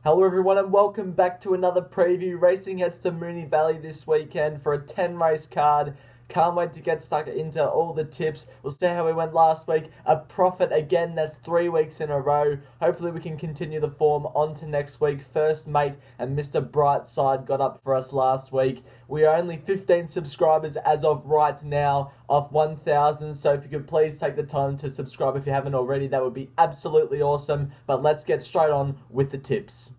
Hello everyone and welcome back to another preview. Racing heads to Moonee Valley this weekend for a 10 race card. Can't wait to get stuck into all the tips. We'll see how we went last week. A profit again, that's 3 weeks in a row. Hopefully we can continue the form on to next week. First Mate and Mr. Brightside got up for us last week. We are only 15 subscribers as of right now off 1,000. So if you could please take the time to subscribe if you haven't already, that would be absolutely awesome. But let's get straight on with the tips.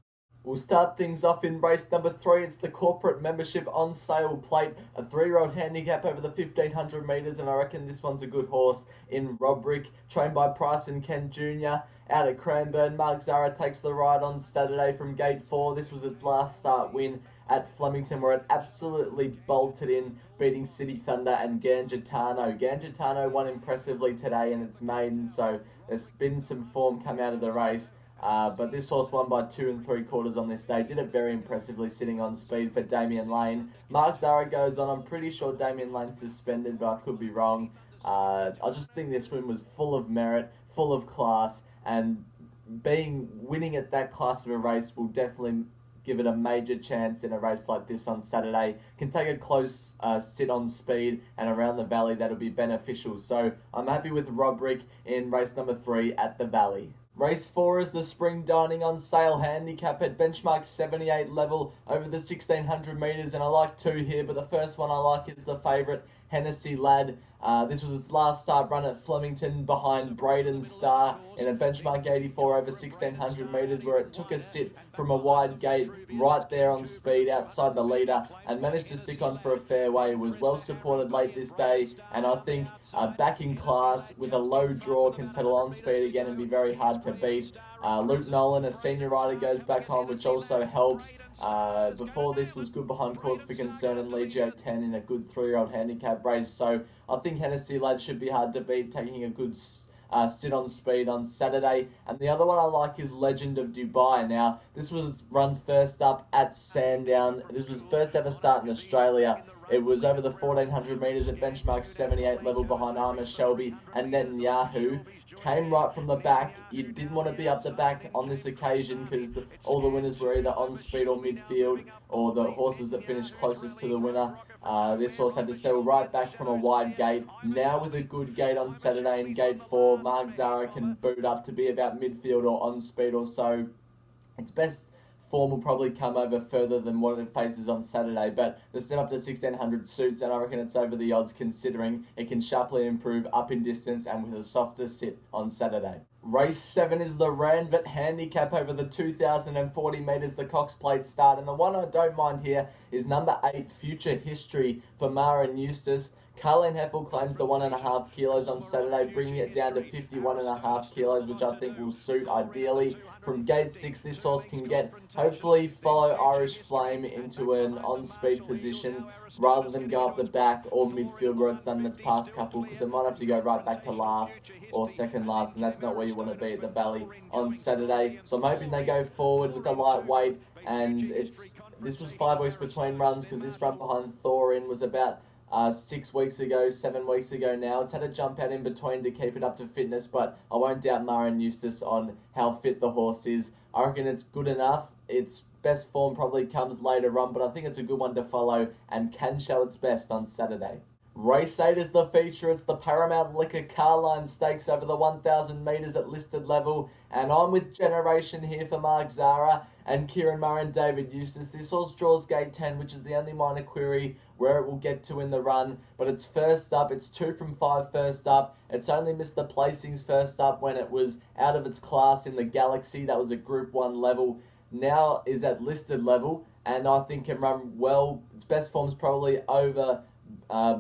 We'll start things off in race number 3. It's the corporate membership on sale plate. A 3-year-old handicap over the 1,500 metres, and I reckon this one's a good horse in Robrick, trained by Price and Ken Jr. Out at Cranbourne, Mark Zara takes the ride on Saturday from gate 4. This was its last start win at Flemington, where it absolutely bolted in, beating City Thunder and Gangitano. Gangitano won impressively today in its maiden, so there's been some form come out of the race. But this horse won by 2 3/4 on this day. Did it very impressively, sitting on speed for Damien Lane. Mark Zara goes on. I'm pretty sure Damien Lane's suspended, but I could be wrong. I just think this win was full of merit, full of class, and winning at that class of a race will definitely give it a major chance in a race like this on Saturday. Can take a close sit on speed, and around the Valley that'll be beneficial. So I'm happy with Robrick in race number 3 at the Valley. Race 4 is the Spring Dining on Sale handicap at benchmark 78 level over the 1,600 metres, and I like 2 here, but the first one I like is the favourite, Hennessy Lad. This was its last start run at Flemington behind Braden Star in a benchmark 84 over 1,600 metres, where it took a sit from a wide gate right there on speed outside the leader and managed to stick on for a fair way. It was well supported late this day, and I think back in class with a low draw can settle on speed again and be very hard to beat. Luke Nolan, a senior rider, goes back on, which also helps. Before this was good behind Cause for Concern and Legio 10 in a good 3-year-old handicap race. So I think Hennessy Lad should be hard to beat, taking a good sit on speed on Saturday. And the other one I like is Legend of Dubai. Now, this was run first up at Sandown. This was first ever start in Australia. It was over the 1,400 metres at benchmark 78 level behind Armour Shelby and Netanyahu. Came right from the back. You didn't want to be up the back on this occasion because all the winners were either on speed or midfield, or the horses that finished closest to the winner. This horse had to settle right back from a wide gate. Now with a good gate on Saturday in gate 4, Mark Zara can boot up to be about midfield or on speed or so. Its best form will probably come over further than what it faces on Saturday, but the step up to 1,600 suits, and I reckon it's over the odds considering it can sharply improve up in distance and with a softer sit on Saturday. Race 7 is the Ranvet handicap over the 2,040 metres, the Cox Plate start, and the one I don't mind here is number 8, Future History for Mara and Eustace. Carline Heffel claims the 1.5 kilos on Saturday, bringing it down to 51.5 kilos, which I think will suit ideally. From gate 6, this horse can hopefully follow Irish Flame into an on-speed position rather than go up the back or midfield where it's done in its past couple, because it might have to go right back to last or second last, and that's not where you want to be at the Valley on Saturday. So I'm hoping they go forward with the lightweight, and this was 5 weeks between runs, because this run behind Thorin was about 6 weeks ago, 7 weeks ago now. It's had a jump out in between to keep it up to fitness, but I won't doubt Mara and Eustace on how fit the horse is. I reckon it's good enough. Its best form probably comes later on, but I think it's a good one to follow and can show its best on Saturday. Race 8 is the feature. It's the Paramount Liquor Carline Stakes over the 1,000 metres at listed level. And I'm with Generation here for Mark Zara and Kieran Murray and David Eustace. This horse draws gate 10, which is the only minor query where it will get to in the run. But it's first up. It's 2 from 5 first up. It's only missed the placings first up when it was out of its class in the Galaxy. That was a Group 1 level. Now is at listed level, and I think can run well. Its best form's probably over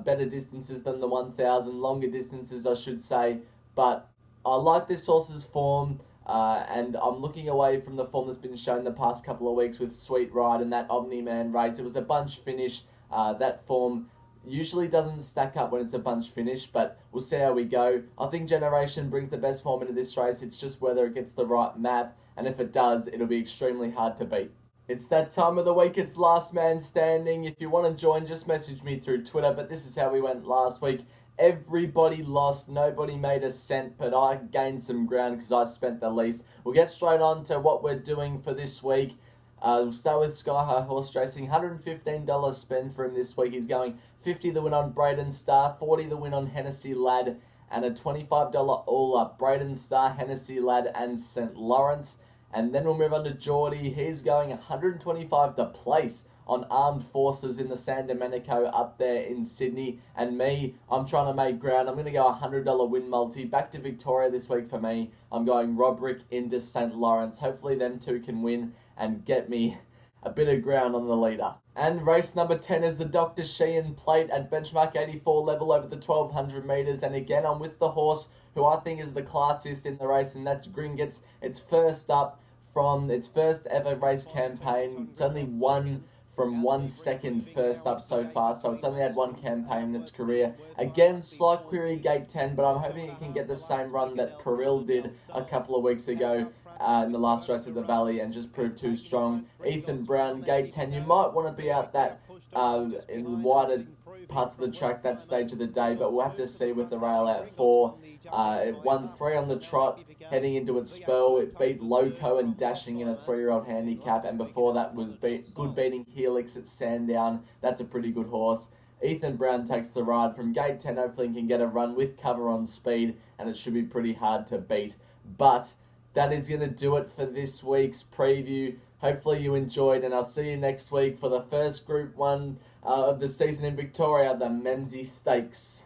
better distances than the 1,000, longer distances I should say, but I like this horse's form, and I'm looking away from the form that's been shown the past couple of weeks with Sweet Ride and that Omni-Man race. It was a bunch finish. That form usually doesn't stack up when it's a bunch finish, but we'll see how we go. I think Generation brings the best form into this race. It's just whether it gets the right map, and if it does, it'll be extremely hard to beat. It's that time of the week, it's last man standing. If you want to join, just message me through Twitter, but this is how we went last week. everybody lost. Nobody made a cent, but I gained some ground because I spent the least. We'll get straight on to what we're doing for this week. We'll start with Sky High Horse Racing. $115 spend for him this week. He's going 50 the win on Braden Star, 40 the win on Hennessy Lad, and a $25 all-up. Braden Star, Hennessy Lad, and St. Lawrence. And then we'll move on to Geordie. He's going 125 the place on Armed Forces in the San Domenico up there in Sydney. And me, I'm trying to make ground. I'm going to go $100 win multi. Back to Victoria this week for me. I'm going Roderick into St. Lawrence. Hopefully them two can win and get me a bit of ground on the leader. And race number 10 is the Dr. Sheian Plate at benchmark 84 level over the 1200 metres. And again, I'm with the horse who I think is the classiest in the race, and that's Gringotts. It's first up from its first ever race campaign. It's only won from 1 second first up so far, so it's only had one campaign in its career. Again, slight query gate 10, but I'm hoping it can get the same run that Peril did a couple of weeks ago in the last race of the Valley and just proved too strong. Ethan Brown, gate 10, you might want to be out that in the wider parts of the track that stage of the day, but we'll have to see with the rail out 4. It won 3 on the trot heading into its spell. It beat Loco and Dashing in a 3-year-old handicap, and before that was good beating Helix at Sandown. That's a pretty good horse. Ethan Brown takes the ride from gate 10. Hopefully he can get a run with cover on speed, and it should be pretty hard to beat. But that is going to do it for this week's preview. Hopefully you enjoyed, and I'll see you next week for the first Group 1 of the season in Victoria, the Moonee Stakes.